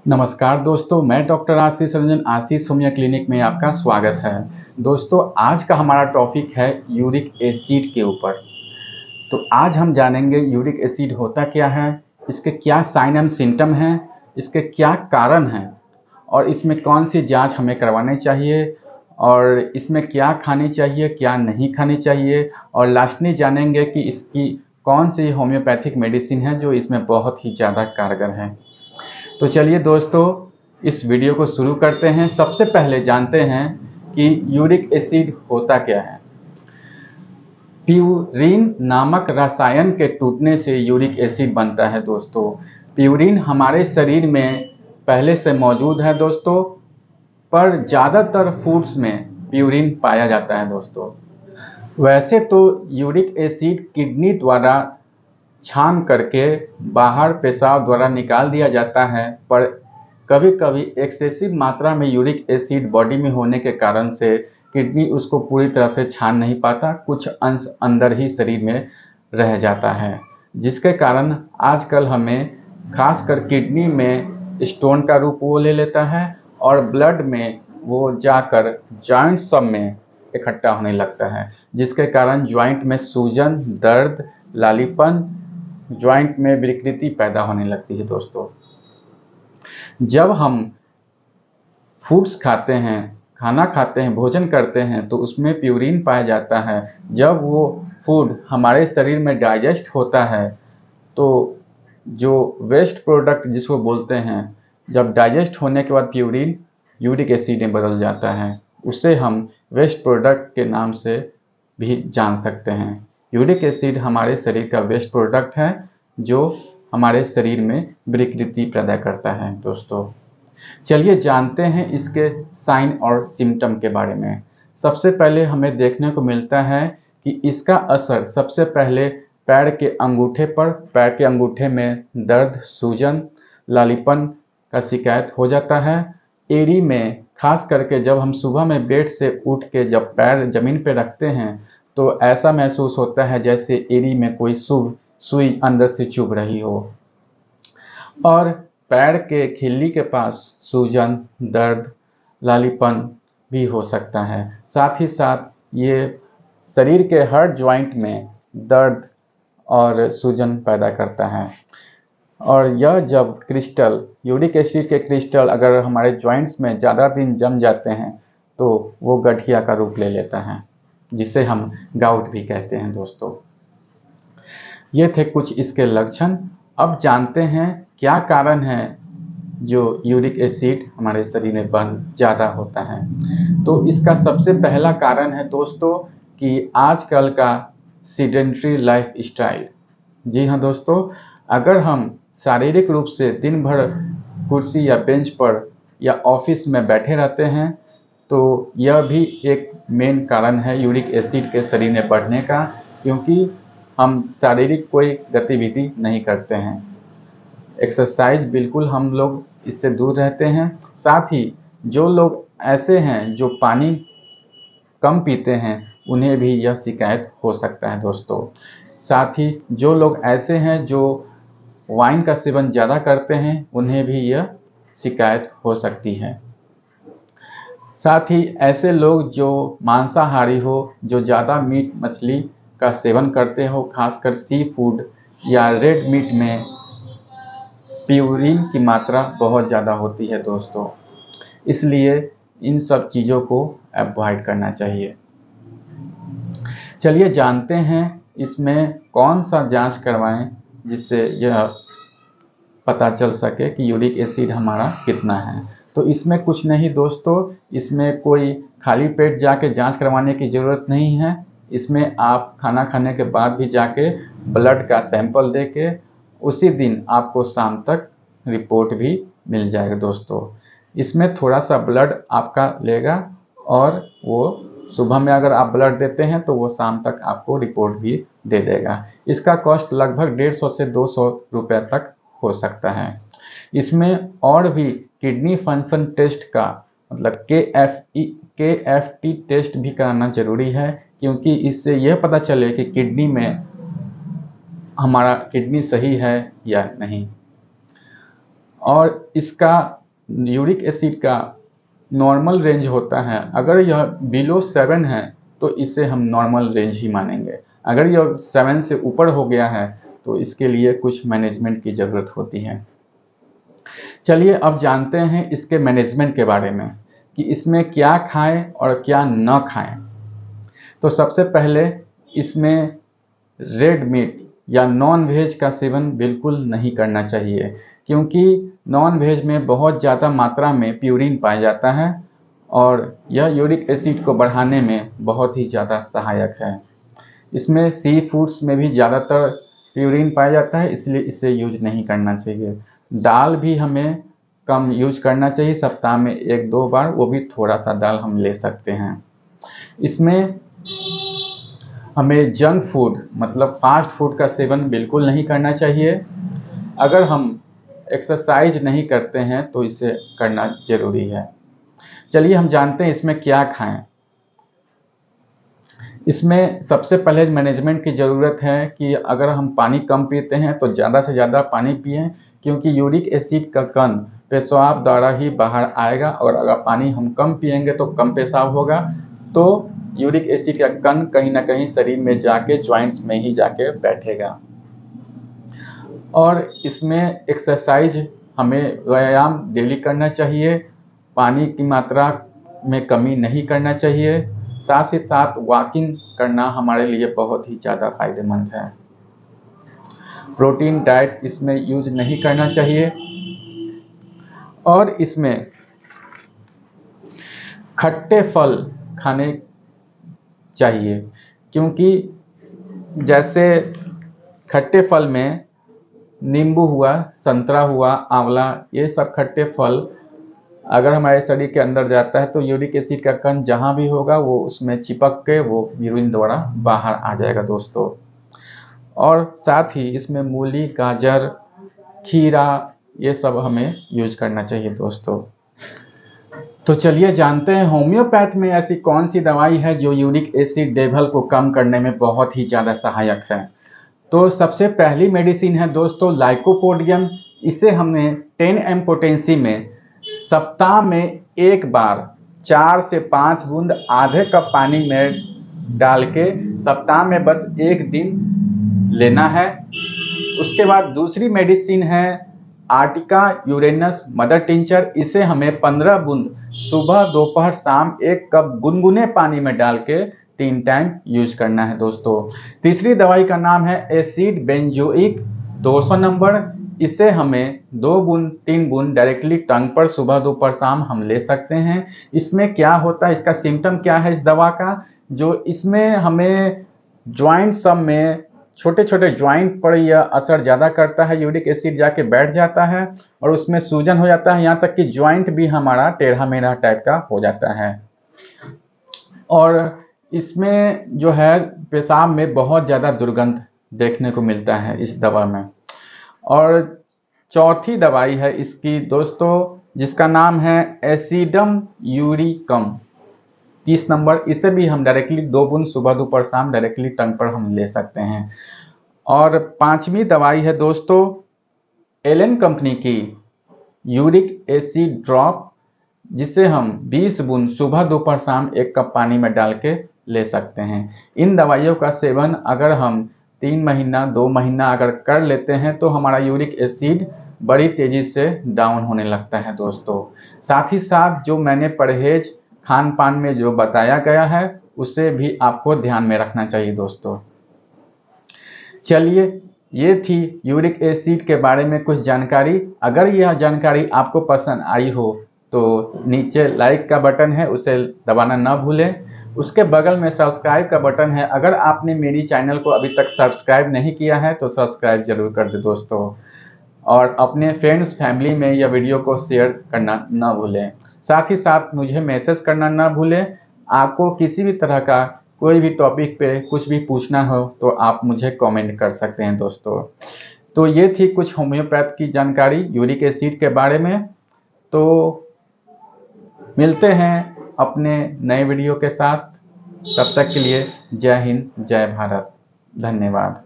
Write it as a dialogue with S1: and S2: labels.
S1: नमस्कार दोस्तों, मैं डॉक्टर आशीष रंजन आशीष होमिया क्लिनिक में आपका स्वागत है। दोस्तों, आज का हमारा टॉपिक है यूरिक एसिड के ऊपर। तो आज हम जानेंगे यूरिक एसिड होता क्या है, इसके क्या साइन एंड सिम्टम हैं, इसके क्या कारण हैं और इसमें कौन सी जांच हमें करवानी चाहिए और इसमें क्या खानी चाहिए, क्या नहीं खानी चाहिए और लास्ट में जानेंगे कि इसकी कौन सी होम्योपैथिक मेडिसिन है जो इसमें बहुत ही ज़्यादा कारगर है। तो चलिए दोस्तों, इस वीडियो को शुरू करते हैं। सबसे पहले जानते हैं कि यूरिक एसिड होता क्या है। प्यूरिन नामक रसायन के टूटने से यूरिक एसिड बनता है दोस्तों। प्यूरिन हमारे शरीर में पहले से मौजूद है दोस्तों, पर ज़्यादातर फूड्स में प्यूरिन पाया जाता है दोस्तों। वैसे तो यूरिक एसिड किडनी द्वारा छान करके बाहर पेशाब द्वारा निकाल दिया जाता है, पर कभी कभी एक्सेसिव मात्रा में यूरिक एसिड बॉडी में होने के कारण से किडनी उसको पूरी तरह से छान नहीं पाता, कुछ अंश अंदर ही शरीर में रह जाता है, जिसके कारण आजकल हमें खासकर किडनी में स्टोन का रूप वो ले लेता है और ब्लड में वो जाकर जॉइंट सब में इकट्ठा होने लगता है, जिसके कारण जॉइंट में सूजन, दर्द, लालीपन, जॉइंट में विकृति पैदा होने लगती है दोस्तों। जब हम फूड्स खाते हैं, खाना खाते हैं, भोजन करते हैं तो उसमें प्यूरिन पाया जाता है। जब वो फूड हमारे शरीर में डाइजेस्ट होता है तो जो वेस्ट प्रोडक्ट जिसको बोलते हैं, जब डाइजेस्ट होने के बाद प्यूरिन यूरिक एसिड में बदल जाता है, उसे हम वेस्ट प्रोडक्ट के नाम से भी जान सकते हैं। यूरिक एसिड हमारे शरीर का वेस्ट प्रोडक्ट है जो हमारे शरीर में विकृति पैदा करता है दोस्तों। चलिए जानते हैं इसके साइन और सिम्टम के बारे में। सबसे पहले हमें देखने को मिलता है कि इसका असर सबसे पहले पैर के अंगूठे पर, पैर के अंगूठे में दर्द, सूजन, लालीपन का शिकायत हो जाता है। एड़ी में खास करके जब हम सुबह में बेड से उठ के जब पैर जमीन पर रखते हैं तो ऐसा महसूस होता है जैसे एड़ी में कोई सुई अंदर से चुभ रही हो। और पैर के खिल्ली के पास सूजन, दर्द, लालीपन भी हो सकता है। साथ ही साथ ये शरीर के हर जॉइंट में दर्द और सूजन पैदा करता है। और यह जब क्रिस्टल, यूरिक एसिड के क्रिस्टल अगर हमारे जॉइंट्स में ज़्यादा दिन जम जाते हैं तो वो गठिया का रूप ले लेता है, जिसे हम गाउट भी कहते हैं दोस्तों। ये थे कुछ इसके लक्षण। अब जानते हैं क्या कारण है जो यूरिक एसिड हमारे शरीर में ज़्यादा होता है। तो इसका सबसे पहला कारण है दोस्तों कि आजकल का सीडेंट्री लाइफ स्टाइल। जी हाँ दोस्तों, अगर हम शारीरिक रूप से दिन भर कुर्सी या बेंच पर या ऑफिस में बैठे रहते हैं तो यह भी एक मेन कारण है यूरिक एसिड के शरीर में बढ़ने का, क्योंकि हम शारीरिक कोई गतिविधि नहीं करते हैं। एक्सरसाइज बिल्कुल हम लोग इससे दूर रहते हैं। साथ ही जो लोग ऐसे हैं जो पानी कम पीते हैं उन्हें भी यह शिकायत हो सकता है दोस्तों। साथ ही जो लोग ऐसे हैं जो वाइन का सेवन ज़्यादा करते हैं उन्हें भी यह शिकायत हो सकती है। साथ ही ऐसे लोग जो मांसाहारी हो, जो ज़्यादा मीट मछली का सेवन करते हो, खासकर सी फूड या रेड मीट में प्यूरिन की मात्रा बहुत ज़्यादा होती है दोस्तों, इसलिए इन सब चीज़ों को अवॉइड करना चाहिए। चलिए जानते हैं इसमें कौन सा जांच करवाएं जिससे यह पता चल सके कि यूरिक एसिड हमारा कितना है। तो इसमें कुछ नहीं दोस्तों, इसमें कोई खाली पेट जाके जांच करवाने की ज़रूरत नहीं है। इसमें आप खाना खाने के बाद भी जाके ब्लड का सैंपल देके उसी दिन आपको शाम तक रिपोर्ट भी मिल जाएगा दोस्तों। इसमें थोड़ा सा ब्लड आपका लेगा और वो सुबह में अगर आप ब्लड देते हैं तो वो शाम तक आपको रिपोर्ट भी दे देगा। इसका कॉस्ट लगभग 150 से 200 रुपये तक हो सकता है। इसमें और भी किडनी फंक्शन टेस्ट का मतलब KFT टेस्ट भी कराना जरूरी है, क्योंकि इससे यह पता चले कि किडनी में हमारा किडनी सही है या नहीं। और इसका यूरिक एसिड का नॉर्मल रेंज होता है, अगर यह बिलो 7 है तो इसे हम नॉर्मल रेंज ही मानेंगे। अगर यह 7 से ऊपर हो गया है तो इसके लिए कुछ मैनेजमेंट की ज़रूरत होती है। चलिए अब जानते हैं इसके मैनेजमेंट के बारे में कि इसमें क्या खाएं और क्या न खाएं। तो सबसे पहले इसमें रेड मीट या नॉन वेज का सेवन बिल्कुल नहीं करना चाहिए, क्योंकि नॉन वेज में बहुत ज़्यादा मात्रा में प्यूरिन पाया जाता है और यह यूरिक एसिड को बढ़ाने में बहुत ही ज़्यादा सहायक है। इसमें सी फूड्स में भी ज़्यादातर प्यूरिन पाया जाता है, इसलिए इसे यूज नहीं करना चाहिए। दाल भी हमें कम यूज करना चाहिए, सप्ताह में 1-2 बार, वो भी थोड़ा सा दाल हम ले सकते हैं। इसमें हमें जंक फूड मतलब फास्ट फूड का सेवन बिल्कुल नहीं करना चाहिए। अगर हम एक्सरसाइज नहीं करते हैं तो इसे करना जरूरी है। चलिए हम जानते हैं इसमें क्या खाएं। इसमें सबसे पहले मैनेजमेंट की ज़रूरत है कि अगर हम पानी कम पीते हैं तो ज़्यादा से ज़्यादा पानी पिएं, क्योंकि यूरिक एसिड का कण पेशाब द्वारा ही बाहर आएगा और अगर पानी हम कम पिएंगे तो कम पेशाब होगा, तो यूरिक एसिड का कण कहीं ना कहीं शरीर में जाके जॉइंट्स में ही जाके बैठेगा। और इसमें एक्सरसाइज हमें व्यायाम डेली करना चाहिए, पानी की मात्रा में कमी नहीं करना चाहिए, साथ ही साथ वॉकिंग करना हमारे लिए बहुत ही ज़्यादा फायदेमंद है। प्रोटीन डाइट इसमें यूज नहीं करना चाहिए और इसमें खट्टे फल खाने चाहिए, क्योंकि जैसे खट्टे फल में नींबू हुआ, संतरा हुआ, आंवला, ये सब खट्टे फल अगर हमारे शरीर के अंदर जाता है तो यूरिक एसिड का कण जहाँ भी होगा वो उसमें चिपक के वो यूरिन द्वारा बाहर आ जाएगा दोस्तों। और साथ ही इसमें मूली, गाजर, खीरा, ये सब हमें यूज करना चाहिए दोस्तों। तो चलिए जानते हैं होम्योपैथ में ऐसी कौन सी दवाई है जो यूरिक एसिड लेवल को कम करने में बहुत ही ज़्यादा सहायक है। तो सबसे पहली मेडिसिन है दोस्तों लाइकोपोडियम। इसे हमने 10 एम पोटेंसी में सप्ताह में एक बार 4 से 5 बूंद आधे कप पानी में डाल के सप्ताह में बस एक दिन लेना है। उसके बाद दूसरी मेडिसिन है आर्टिका यूरेनस मदर टिंचर। इसे हमें 15 बूंद सुबह, दोपहर, शाम 1 कप गुनगुने पानी में डाल के 3 टाइम यूज करना है दोस्तों। तीसरी दवाई का नाम है एसिड बेंजोइक 200 नंबर। इसे हमें 2 बूंद 3 बूंद डायरेक्टली टंग पर सुबह, दोपहर, शाम हम ले सकते हैं। इसमें क्या होता है, इसका सिम्टम क्या है इस दवा का, जो इसमें हमें ज्वाइंट सब में छोटे छोटे ज्वाइंट पर यह असर ज़्यादा करता है। यूरिक एसिड जाके बैठ जाता है और उसमें सूजन हो जाता है, यहाँ तक कि ज्वाइंट भी हमारा टेढ़ा मेढ़ा टाइप का हो जाता है। और इसमें जो है पेशाब में बहुत ज़्यादा दुर्गंध देखने को मिलता है इस दवा में। और चौथी दवाई है इसकी दोस्तों, जिसका नाम है एसिडम यूरिकम 30 नंबर। इसे भी हम डायरेक्टली 2 बूंद सुबह, दोपहर, शाम डायरेक्टली टंग पर हम ले सकते हैं। और पांचवी दवाई है दोस्तों एलन कंपनी की यूरिक एसिड ड्रॉप, जिसे हम 20 बूंद सुबह, दोपहर, शाम 1 कप पानी में डाल के ले सकते हैं। इन दवाइयों का सेवन अगर हम 3 महीना 2 महीना अगर कर लेते हैं तो हमारा यूरिक एसिड बड़ी तेज़ी से डाउन होने लगता है दोस्तों। साथ ही साथ जो मैंने परहेज खान पान में जो बताया गया है उसे भी आपको ध्यान में रखना चाहिए दोस्तों। चलिए ये थी यूरिक एसिड के बारे में कुछ जानकारी। अगर यह जानकारी आपको पसंद आई हो तो नीचे लाइक का बटन है, उसे दबाना ना भूलें। उसके बगल में सब्सक्राइब का बटन है, अगर आपने मेरी चैनल को अभी तक सब्सक्राइब नहीं किया है तो सब्सक्राइब जरूर कर दे दोस्तों। और अपने फ्रेंड्स फैमिली में यह वीडियो को शेयर करना ना भूलें। साथ ही साथ मुझे मैसेज करना ना भूलें। आपको किसी भी तरह का कोई भी टॉपिक पे कुछ भी पूछना हो तो आप मुझे कमेंट कर सकते हैं दोस्तों। तो ये थी कुछ होम्योपैथ की जानकारी यूरिक एसिड के बारे में। तो मिलते हैं अपने नए वीडियो के साथ, तब तक के लिए जय हिंद, जय भारत, धन्यवाद।